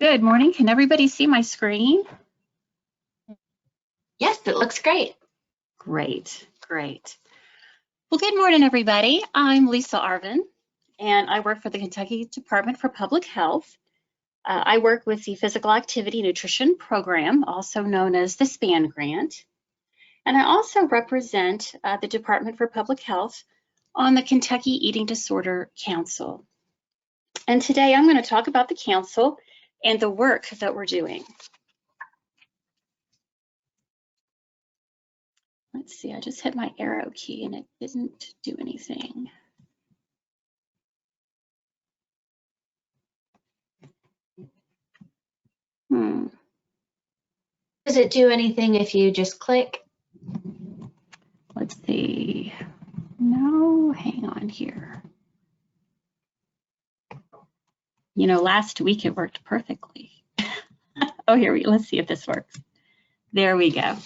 Good morning. Can everybody see my screen? Yes, it looks great. Great. Well, good morning, everybody. I'm Lisa Arvin, and I work for the Kentucky Department for Public Health. I work with the Physical Activity Nutrition Program, also known as the SPAN grant. And I also represent the Department for Public Health on the Kentucky Eating Disorder Council. And today I'm going to talk about the council and the work that we're doing. Let's see, I just hit my arrow key and it didn't do anything. Does it do anything if you just click? Let's see. No, hang on here. You know, last week it worked perfectly. Oh, let's see if this works. There we go.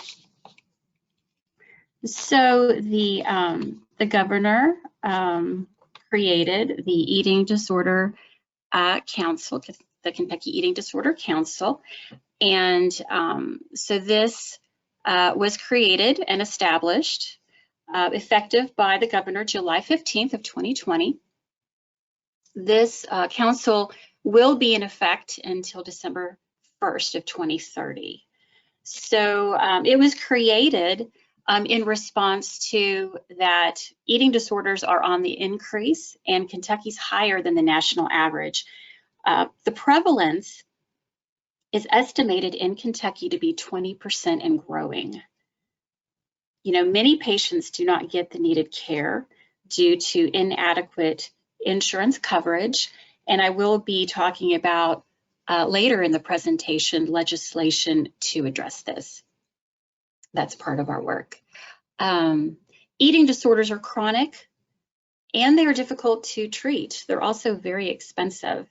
So the governor created the Eating Disorder Council, the Kentucky Eating Disorder Council. And so this was created and established effective by the governor July 15th of 2020. This council will be in effect until December 1st of 2030. So it was created in response to that eating disorders are on the increase and Kentucky's higher than the national average. The prevalence is estimated in Kentucky to be 20% and growing. You know, many patients do not get the needed care due to inadequate insurance coverage, and I will be talking about later in the presentation legislation to address this. That's part of our work. Eating disorders are chronic and they are difficult to treat. They're also very expensive.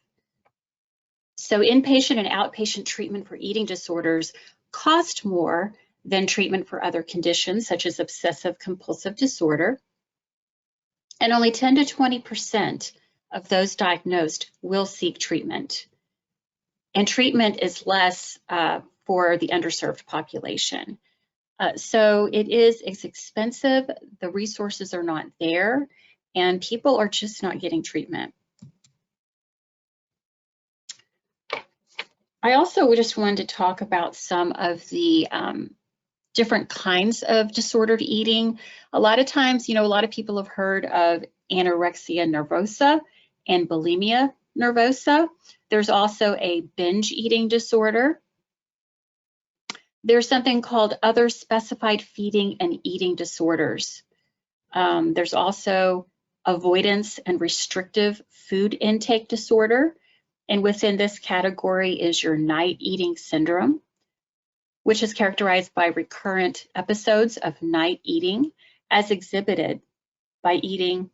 So inpatient and outpatient treatment for eating disorders cost more than treatment for other conditions such as obsessive compulsive disorder. And only 10 to 20% of those diagnosed will seek treatment. And treatment is less for the underserved population. So it's expensive, the resources are not there, and people are just not getting treatment. I also just wanted to talk about some of the different kinds of disordered eating. A lot of times, you know, a lot of people have heard of anorexia nervosa and bulimia nervosa. There's also a binge eating disorder. There's something called other specified feeding and eating disorders. There's also avoidance and restrictive food intake disorder. And within this category is your night eating syndrome, which is characterized by recurrent episodes of night eating as exhibited by eating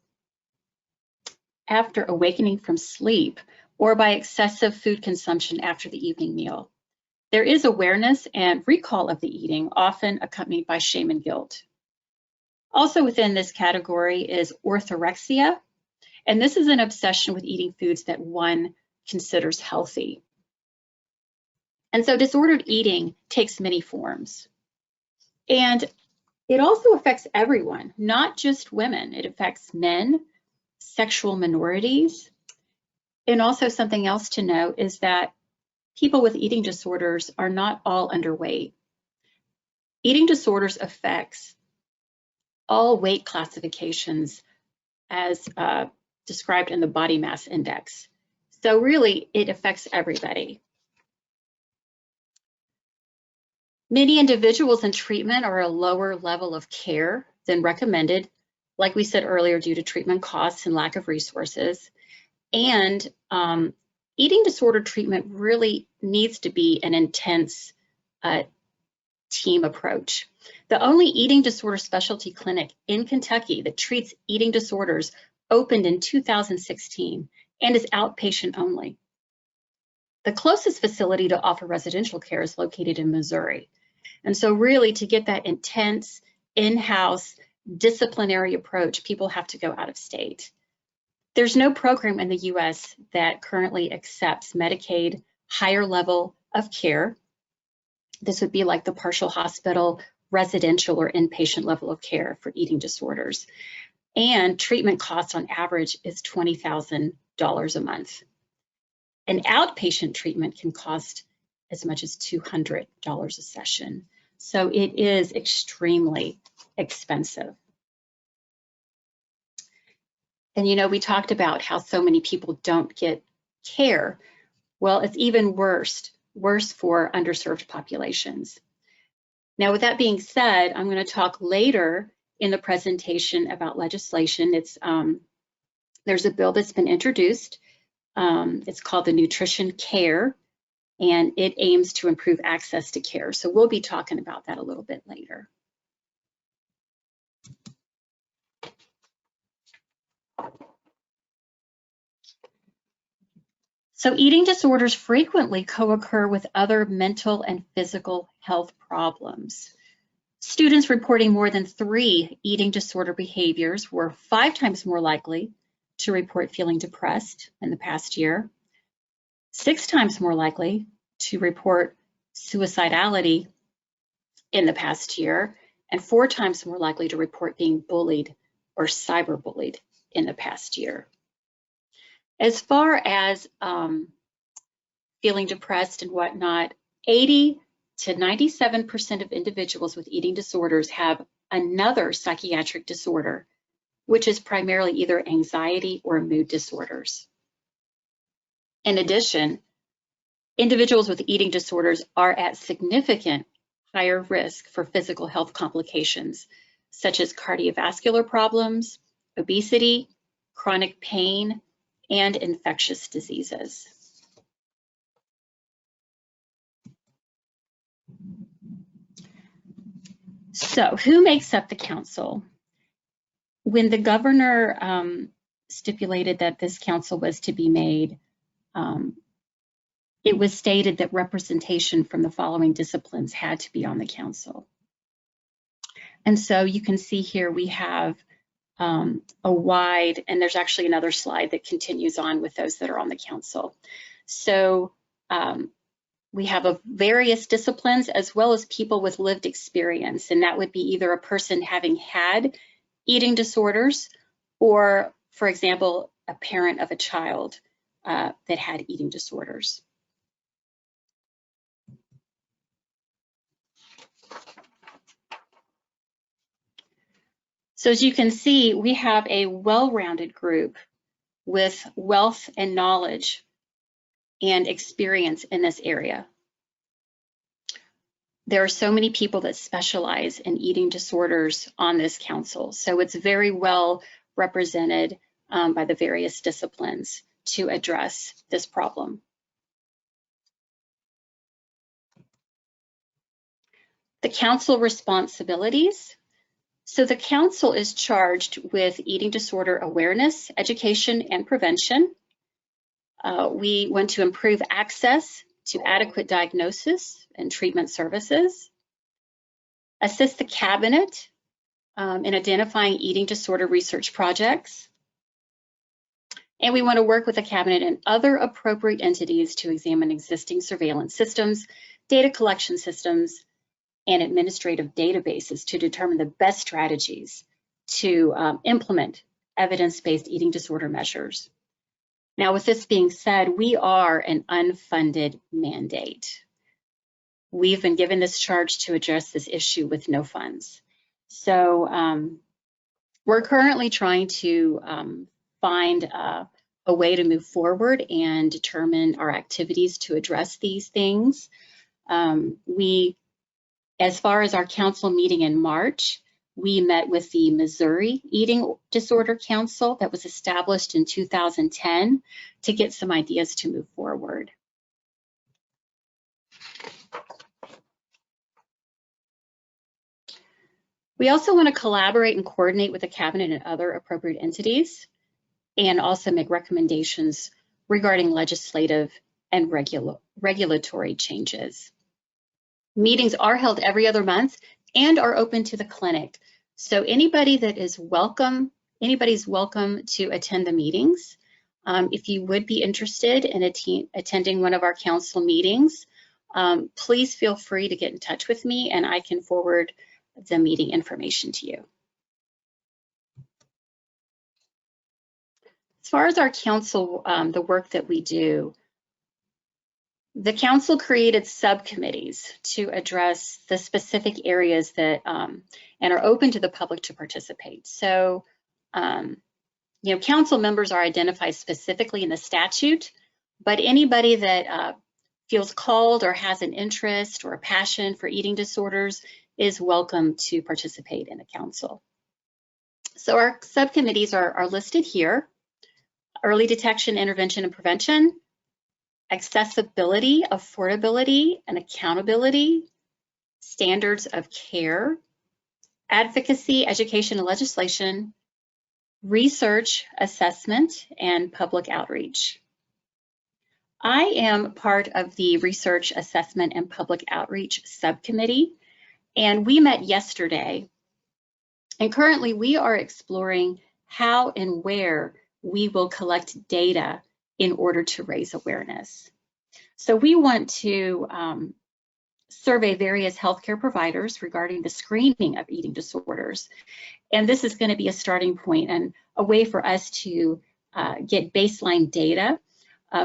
after awakening from sleep or by excessive food consumption after the evening meal. There is awareness and recall of the eating, often accompanied by shame and guilt. Also within this category is orthorexia, and this is an obsession with eating foods that one considers healthy. And so disordered eating takes many forms. And it also affects everyone, not just women. It affects men, sexual minorities, and also something else to note is that people with eating disorders are not all underweight. Eating disorders affects all weight classifications as described in the body mass index. So really, it affects everybody. Many individuals in treatment are a lower level of care than recommended, like we said earlier, due to treatment costs and lack of resources. And eating disorder treatment really needs to be an intense team approach. The only eating disorder specialty clinic in Kentucky that treats eating disorders opened in 2016 and is outpatient only. The closest facility to offer residential care is located in Missouri. And so really to get that intense in-house disciplinary approach, people have to go out of state. There's no program in the US that currently accepts Medicaid higher level of care. This would be like the partial hospital, residential, or inpatient level of care for eating disorders. And treatment costs on average is $20,000 a month. An outpatient treatment can cost as much as $200 a session. So it is extremely expensive. And you know, we talked about how so many people don't get care. Well, it's even worse for underserved populations. Now, with that being said, I'm going to talk later in the presentation about legislation. There's a bill that's been introduced. It's called the Nutrition Care, and it aims to improve access to care. So we'll be talking about that a little bit later. So eating disorders frequently co-occur with other mental and physical health problems. Students reporting more than 3 eating disorder behaviors were 5 times more likely to report feeling depressed in the past year, 6 times more likely to report suicidality in the past year, and 4 times more likely to report being bullied or cyberbullied in the past year. As far as feeling depressed and whatnot, 80 to 97% of individuals with eating disorders have another psychiatric disorder, which is primarily either anxiety or mood disorders. In addition, individuals with eating disorders are at significant higher risk for physical health complications, such as cardiovascular problems, obesity, chronic pain, and infectious diseases. So, who makes up the council? When the governor stipulated that this council was to be made, it was stated that representation from the following disciplines had to be on the council. And so you can see here we have a wide, and there's actually another slide that continues on with those that are on the council. So we have various disciplines as well as people with lived experience, and that would be either a person having had eating disorders or, for example, a parent of a child that had eating disorders. So as you can see, we have a well-rounded group with wealth and knowledge and experience in this area. There are so many people that specialize in eating disorders on this council, so it's very well represented by the various disciplines to address this problem. The council responsibilities. So the council is charged with eating disorder awareness, education, and prevention. We want to improve access to adequate diagnosis and treatment services, assist the cabinet in identifying eating disorder research projects, and we want to work with the cabinet and other appropriate entities to examine existing surveillance systems, data collection systems, and administrative databases to determine the best strategies to implement evidence-based eating disorder measures. Now, with this being said, we are an unfunded mandate. We've been given this charge to address this issue with no funds. So we're currently trying to find a way to move forward and determine our activities to address these things. As far as our council meeting in March, we met with the Missouri Eating Disorder Council that was established in 2010 to get some ideas to move forward. We also want to collaborate and coordinate with the cabinet and other appropriate entities, and also make recommendations regarding legislative and regulatory changes. Meetings are held every other month and are open to the clinic. So anybody that is welcome, anybody's welcome to attend the meetings. If you would be interested in attending one of our council meetings, please feel free to get in touch with me and I can forward the meeting information to you. As far as our council, the work that we do, the council created subcommittees to address the specific areas that and are open to the public to participate. So, you know, council members are identified specifically in the statute, but anybody that feels called or has an interest or a passion for eating disorders is welcome to participate in the council. So our subcommittees are listed here: early detection, intervention, and prevention, accessibility, affordability, and accountability, standards of care, advocacy, education, and legislation, research, assessment, and public outreach. I am part of the Research, Assessment, and Public Outreach Subcommittee, and we met yesterday. And currently we are exploring how and where we will collect data in order to raise awareness. So we want to survey various healthcare providers regarding the screening of eating disorders. And this is going to be a starting point and a way for us to get baseline data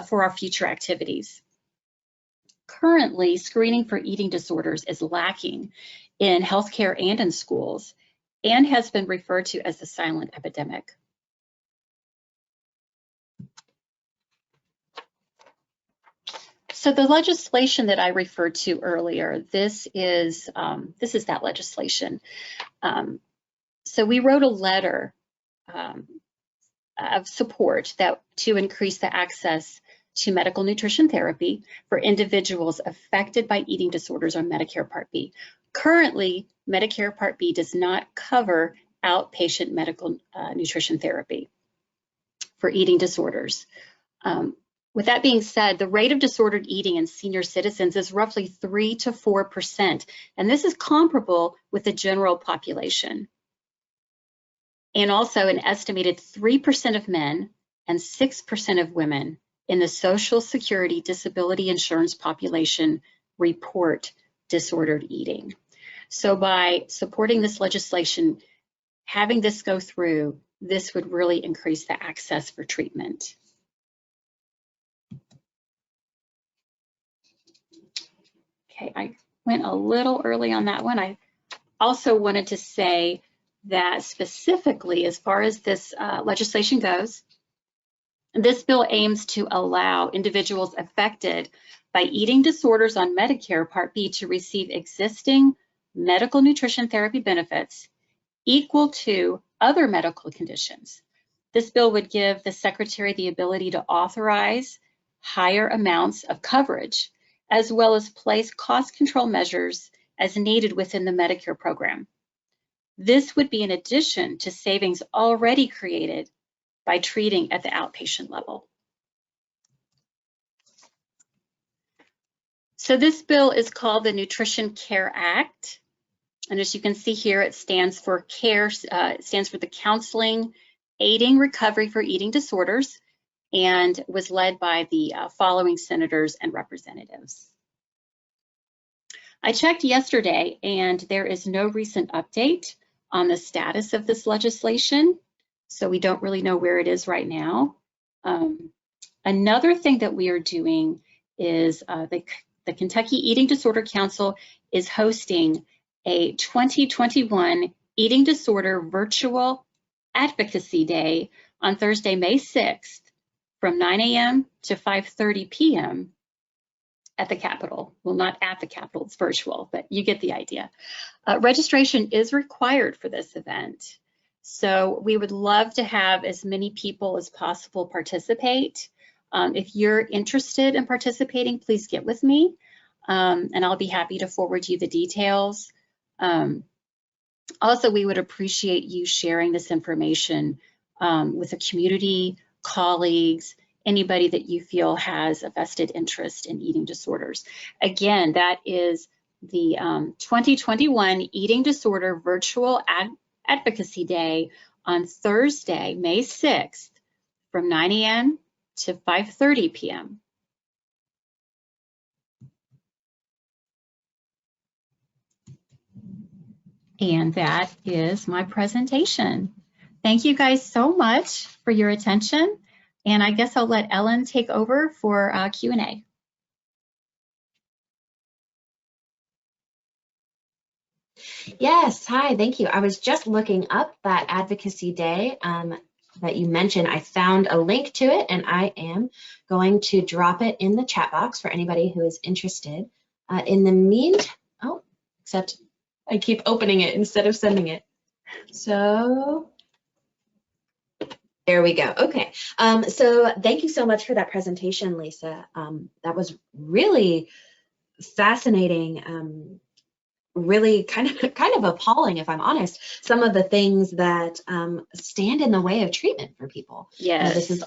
for our future activities. Currently, screening for eating disorders is lacking in healthcare and in schools, and has been referred to as the silent epidemic. So the legislation that I referred to earlier, this is that legislation. So we wrote a letter of support to increase the access to medical nutrition therapy for individuals affected by eating disorders on Medicare Part B. Currently, Medicare Part B does not cover outpatient medical nutrition therapy for eating disorders. With that being said, the rate of disordered eating in senior citizens is roughly 3 to 4%, and this is comparable with the general population. And also an estimated 3% of men and 6% of women in the Social Security Disability Insurance population report disordered eating. So by supporting this legislation, having this go through, this would really increase the access for treatment. Okay, I went a little early on that one. I also wanted to say that specifically, as far as this legislation goes, this bill aims to allow individuals affected by eating disorders on Medicare Part B to receive existing medical nutrition therapy benefits equal to other medical conditions. This bill would give the Secretary the ability to authorize higher amounts of coverage, as well as place cost control measures as needed within the Medicare program. This would be in addition to savings already created by treating at the outpatient level. So this bill is called the Nutrition Care Act. And as you can see here, it stands for CARE, it stands for the Counseling, Aiding Recovery for Eating Disorders, and was led by the following senators and representatives. I checked yesterday and there is no recent update on the status of this legislation, so we don't really know where it is right now. Another thing that we are doing is the Kentucky Eating Disorder Council is hosting a 2021 Eating Disorder Virtual Advocacy Day on Thursday, May 6th from 9 a.m. to 5:30 p.m. at the Capitol. Well, not at the Capitol, it's virtual, but you get the idea. Registration is required for this event. So we would love to have as many people as possible participate. If you're interested in participating, please get with me and I'll be happy to forward you the details. Also, we would appreciate you sharing this information with the community, colleagues, anybody that you feel has a vested interest in eating disorders. Again, that is the 2021 Eating Disorder Virtual Advocacy Day on Thursday, May 6th from 9 a.m. to 5:30 p.m. And that is my presentation. Thank you guys so much for your attention. And I guess I'll let Ellen take over for Q&A. Yes, hi, thank you. I was just looking up that Advocacy Day that you mentioned. I found a link to it, and I am going to drop it in the chat box for anybody who is interested. In the meantime, oh, except I keep opening it instead of sending it. So there we go. Okay. So thank you so much for that presentation, Lisa. That was really fascinating. Really kind of appalling, if I'm honest, some of the things that stand in the way of treatment for people. Yes. This is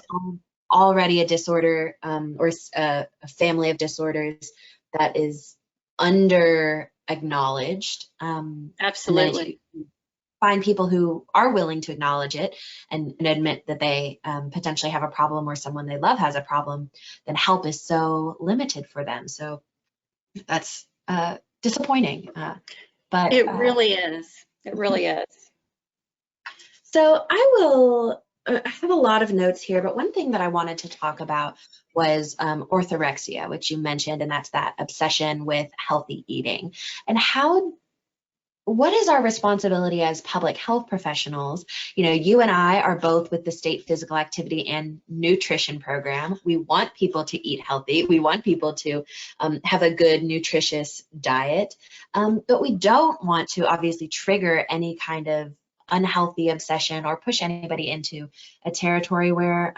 already a disorder or a family of disorders that is under acknowledged. Absolutely. Find people who are willing to acknowledge it and admit that they potentially have a problem or someone they love has a problem, then help is so limited for them. So that's disappointing, but it really is. It really is. So I have a lot of notes here, but one thing that I wanted to talk about was orthorexia, which you mentioned, and that's that obsession with healthy eating. And what is our responsibility as public health professionals? You know, you and I are both with the state physical activity and nutrition program. We want people to eat healthy. We want people to have a good, nutritious diet, but we don't want to obviously trigger any kind of unhealthy obsession or push anybody into a territory where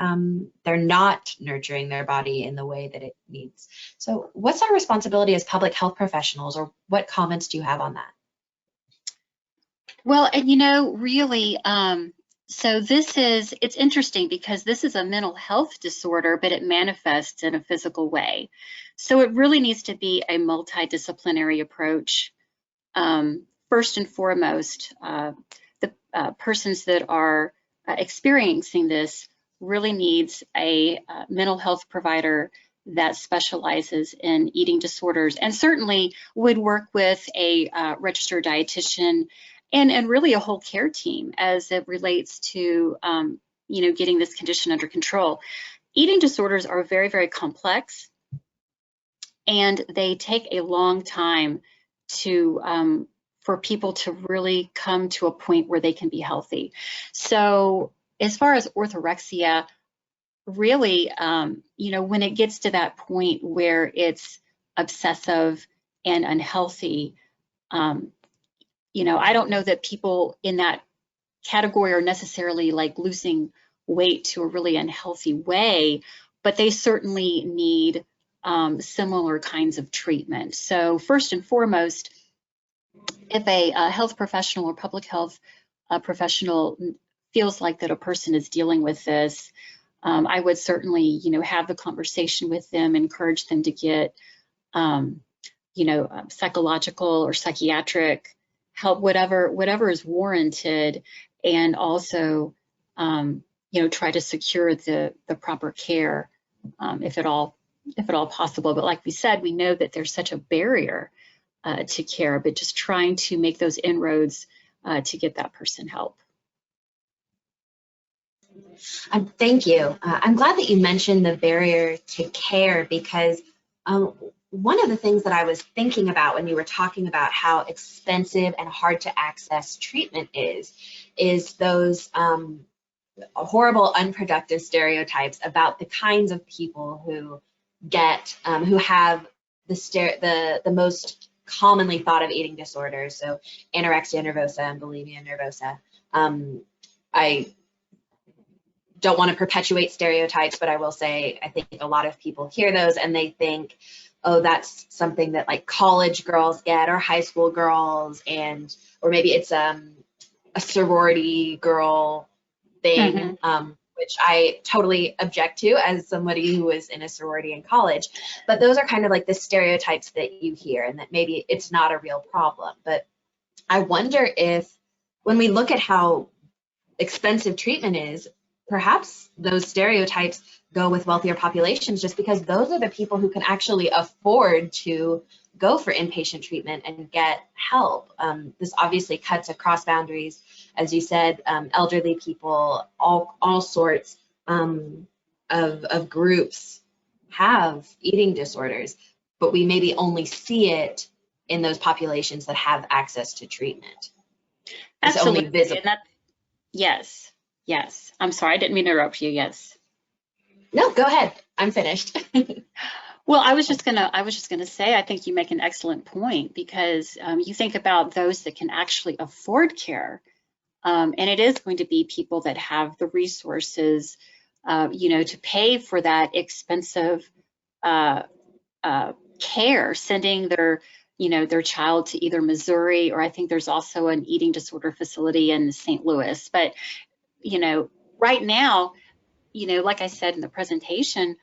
they're not nurturing their body in the way that it needs. So what's our responsibility as public health professionals, or what comments do you have on that? Well, and you know, really, so it's interesting because this is a mental health disorder, but it manifests in a physical way. So it really needs to be a multidisciplinary approach. First and foremost, the persons that are experiencing this really needs a mental health provider that specializes in eating disorders, and certainly would work with a registered dietitian and really a whole care team as it relates to you know, getting this condition under control. Eating disorders are very, very complex, and they take a long time to for people to really come to a point where they can be healthy. So as far as orthorexia, really, you know, when it gets to that point where it's obsessive and unhealthy, you know, I don't know that people in that category are necessarily like losing weight to a really unhealthy way, but they certainly need similar kinds of treatment. So first and foremost, if a health professional or public health professional feels like that a person is dealing with this, I would certainly, you know, have the conversation with them, encourage them to get, you know, psychological or psychiatric help, whatever is warranted, and also, you know, try to secure the proper care, if at all possible. But like we said, we know that there's such a barrier to care, but just trying to make those inroads to get that person help. Thank you. I'm glad that you mentioned the barrier to care, because one of the things that I was thinking about when you were talking about how expensive and hard to access treatment is those horrible, unproductive stereotypes about the kinds of people who who have the most commonly thought of eating disorders, so anorexia nervosa and bulimia nervosa. I don't want to perpetuate stereotypes, but I will say I think a lot of people hear those and they think, oh, that's something that like college girls get or high school girls, or maybe it's a sorority girl thing, which I totally object to as somebody who was in a sorority in college. But those are kind of like the stereotypes that you hear, and that maybe it's not a real problem. But I wonder if when we look at how expensive treatment is, perhaps those stereotypes go with wealthier populations, just because those are the people who can actually afford to go for inpatient treatment and get help. This obviously cuts across boundaries, as you said, elderly people, all sorts of groups have eating disorders, but we maybe only see it in those populations that have access to treatment. It's Absolutely. only visible. And yes, yes. I'm sorry, I didn't mean to interrupt you. Yes. No, go ahead. I'm finished. Well, I was just gonna say, I think you make an excellent point, because you think about those that can actually afford care, and it is going to be people that have the resources, to pay for that expensive care, sending their child to either Missouri, or I think there's also an eating disorder facility in St. Louis. But right now, like I said in the presentation,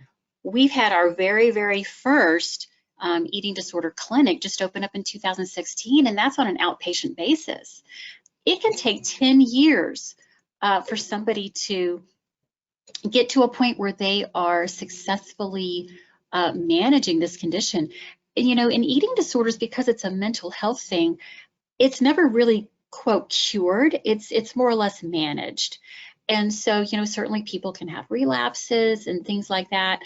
we've had our very, very first eating disorder clinic just open up in 2016, and that's on an outpatient basis. It can take 10 years for somebody to get to a point where they are successfully managing this condition. In eating disorders, because it's a mental health thing, it's never really, quote, cured. It's more or less managed. And so, certainly people can have relapses and things like that.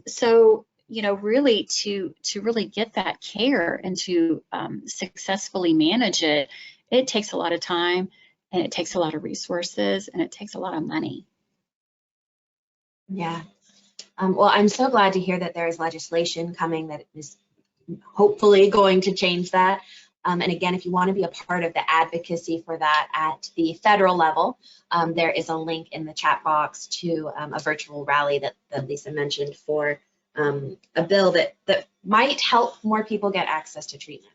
So, really to really get that care and to successfully manage it, it takes a lot of time, and it takes a lot of resources, and it takes a lot of money. Yeah. Well, I'm so glad to hear that there is legislation coming that is hopefully going to change that. And again, if you want to be a part of the advocacy for that at the federal level, there is a link in the chat box to a virtual rally that Lisa mentioned for a bill that might help more people get access to treatment.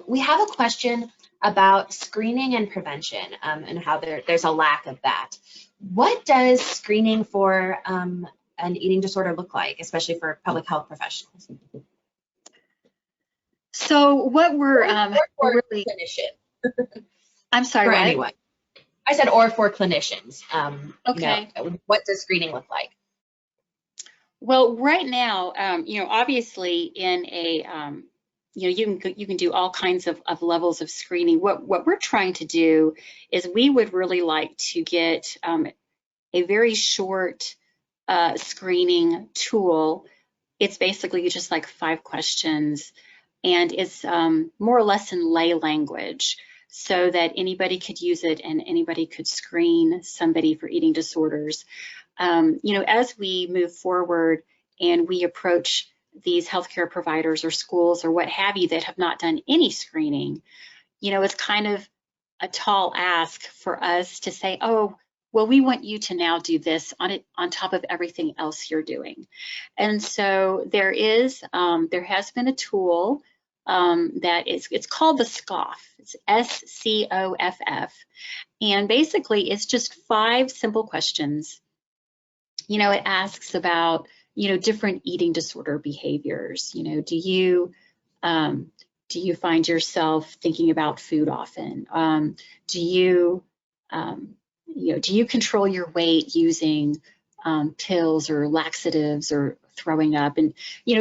We have a question about screening and prevention, and how there's a lack of that. What does screening for an eating disorder look like, especially for public health professionals? So what we're or really, clinician. I'm sorry, for what? anyone. I said, or for clinicians. Okay. What does screening look like? Well, right now, obviously in a, you can do all kinds of levels of screening. What we're trying to do is we would really like to get a very short screening tool. It's basically just like 5 questions, and it's more or less in lay language, so that anybody could use it and anybody could screen somebody for eating disorders. As we move forward and we approach these healthcare providers or schools or what have you that have not done any screening, it's kind of a tall ask for us to say, oh, well, we want you to now do this on top of everything else you're doing. And so there has been a tool it's called the SCOFF. It's SCOFF. And basically it's just 5 simple questions. It asks about, different eating disorder behaviors. Do you find yourself thinking about food often? Do you control your weight using pills or laxatives or throwing up? And,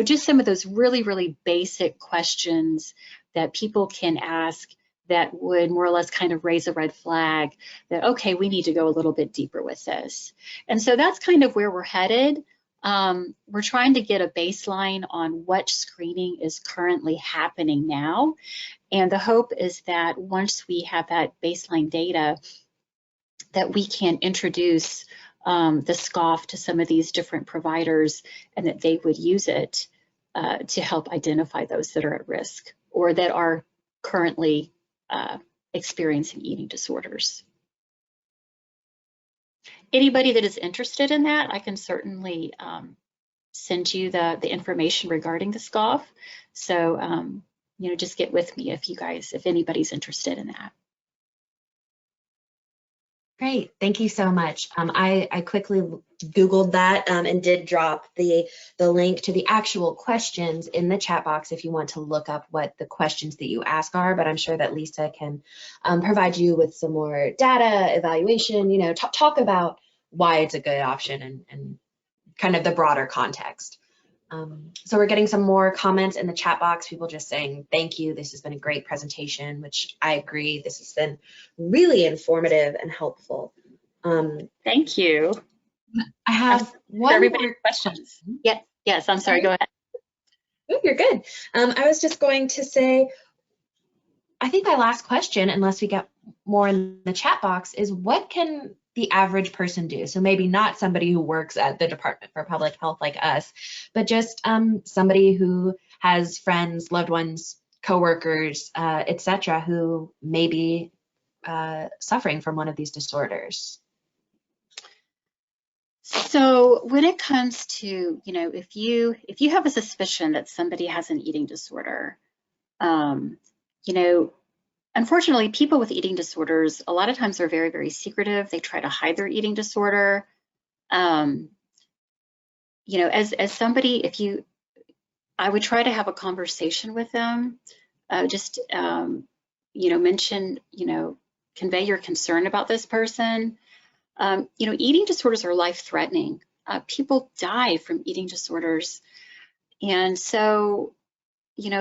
just some of those really, really basic questions that people can ask that would more or less kind of raise a red flag that, okay, we need to go a little bit deeper with this. And so that's kind of where we're headed. We're trying to get a baseline on what screening is currently happening now. And the hope is that once we have that baseline data, that we can introduce the SCOFF to some of these different providers, and that they would use it to help identify those that are at risk or that are currently experiencing eating disorders. Anybody that is interested in that, I can certainly send you the information regarding the SCOFF. So, just get with me if anybody's interested in that. Great, thank you so much. I quickly Googled that and did drop the link to the actual questions in the chat box if you want to look up what the questions that you ask are, but I'm sure that Lisa can provide you with some more data, evaluation, talk about why it's a good option and kind of the broader context. So we're getting some more comments in the chat box, people just saying, thank you, this has been a great presentation, which I agree, this has been really informative and helpful. Thank you. I have one more questions. Yes, I'm sorry, go ahead. Oh, you're good. I was just going to say, I think my last question, unless we get more in the chat box, is what can the average person do? So maybe not somebody who works at the Department for Public Health like us, but just somebody who has friends, loved ones, coworkers, etc., who may be suffering from one of these disorders. So when it comes to, if you have a suspicion that somebody has an eating disorder, unfortunately, people with eating disorders a lot of times are very, very secretive. They try to hide their eating disorder. As somebody, I would try to have a conversation with them. Mention, convey your concern about this person. Eating disorders are life-threatening. People die from eating disorders. And so,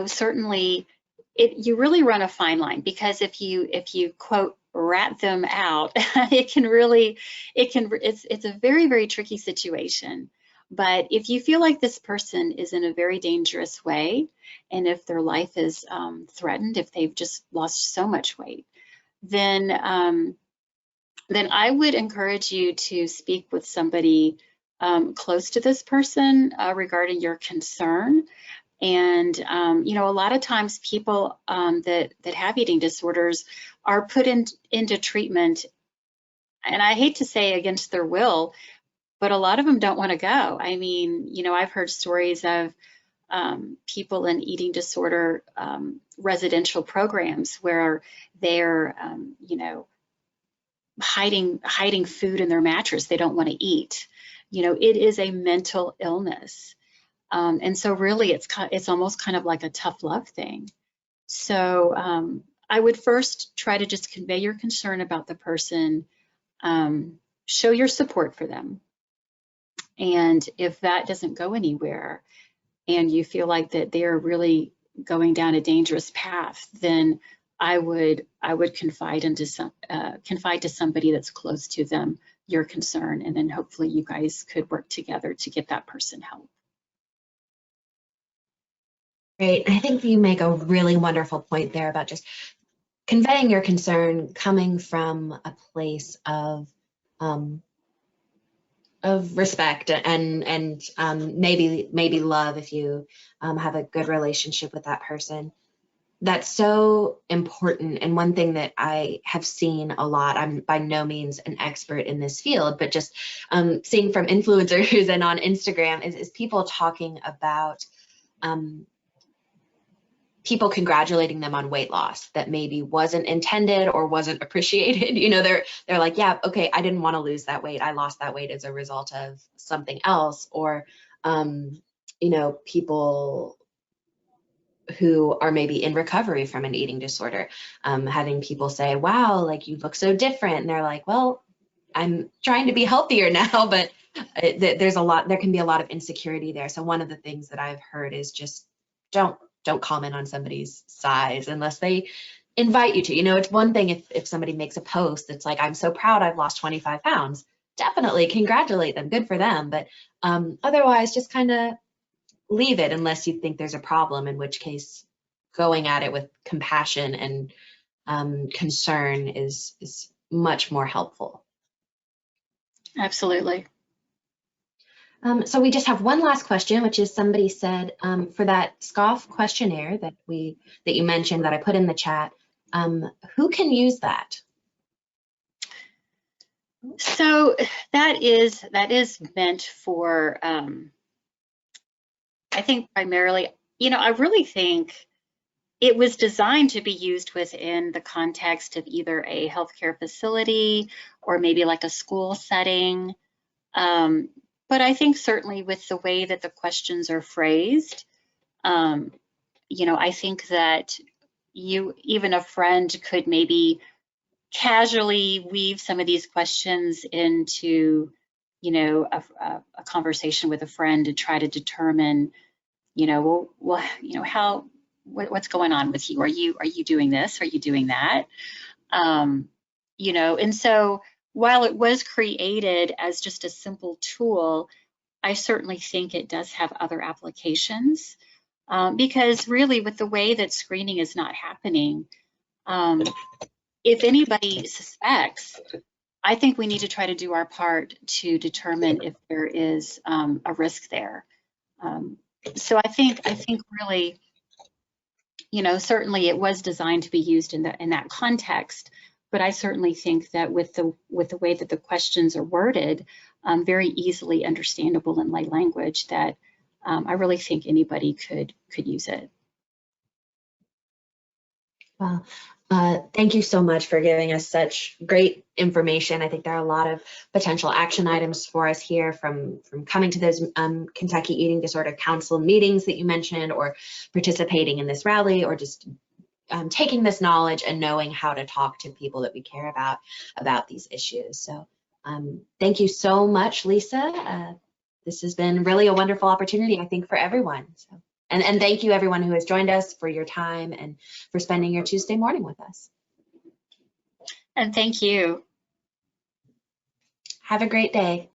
certainly you really run a fine line, because if you quote, rat them out, it's a very, very tricky situation. But if you feel like this person is in a very dangerous way, and if their life is threatened, if they've just lost so much weight, then I would encourage you to speak with somebody close to this person regarding your concern. And a lot of times people that have eating disorders are put into treatment, and I hate to say against their will, but a lot of them don't want to go. I mean, I've heard stories of people in eating disorder residential programs where they're, hiding food in their mattress they don't want to eat. It is a mental illness. And so really it's almost kind of like a tough love thing. So I would first try to just convey your concern about the person, show your support for them. And if that doesn't go anywhere and you feel like that they're really going down a dangerous path, then I would confide to somebody that's close to them your concern, and then hopefully you guys could work together to get that person help. Great. I think you make a really wonderful point there about just conveying your concern coming from a place of respect and maybe love if you have a good relationship with that person. That's so important. And one thing that I have seen a lot, I'm by no means an expert in this field, but just seeing from influencers and on Instagram is people talking about people congratulating them on weight loss that maybe wasn't intended or wasn't appreciated. They're like, yeah, okay, I didn't want to lose that weight. I lost that weight as a result of something else. Or, people who are maybe in recovery from an eating disorder, having people say, wow, like you look so different. And they're like, well, I'm trying to be healthier now, but there can be a lot of insecurity there. So one of the things that I've heard is just don't comment on somebody's size unless they invite you to. It's one thing if somebody makes a post that's like, I'm so proud I've lost 25 pounds, definitely congratulate them, good for them. But otherwise, just kind of leave it unless you think there's a problem, in which case going at it with compassion and concern is much more helpful. Absolutely. So we just have one last question, which is somebody said for that SCOFF questionnaire that you mentioned that I put in the chat, who can use that? So that is meant for, I think primarily, I really think it was designed to be used within the context of either a healthcare facility or maybe like a school setting. But I think certainly with the way that the questions are phrased, I think that even a friend could maybe casually weave some of these questions into you know, a conversation with a friend to try to determine, you know, well, you know, what's going on with you? Are you doing this? Are you doing that? You know, and so while it was created as just a simple tool, I certainly think it does have other applications, because really with the way that screening is not happening, if anybody suspects, I think we need to try to do our part to determine if there is a risk there. So I think really, you know, certainly it was designed to be used in that context, but I certainly think that with the way that the questions are worded, very easily understandable in lay language, that I really think anybody could use it. Well, thank you so much for giving us such great information. I think there are a lot of potential action items for us here, from coming to those Kentucky Eating Disorder Council meetings that you mentioned, or participating in this rally, or just taking this knowledge and knowing how to talk to people that we care about these issues. So thank you so much, Lisa. This has been really a wonderful opportunity, I think, for everyone. So. And thank you, everyone who has joined us, for your time and for spending your Tuesday morning with us. And thank you. Have a great day.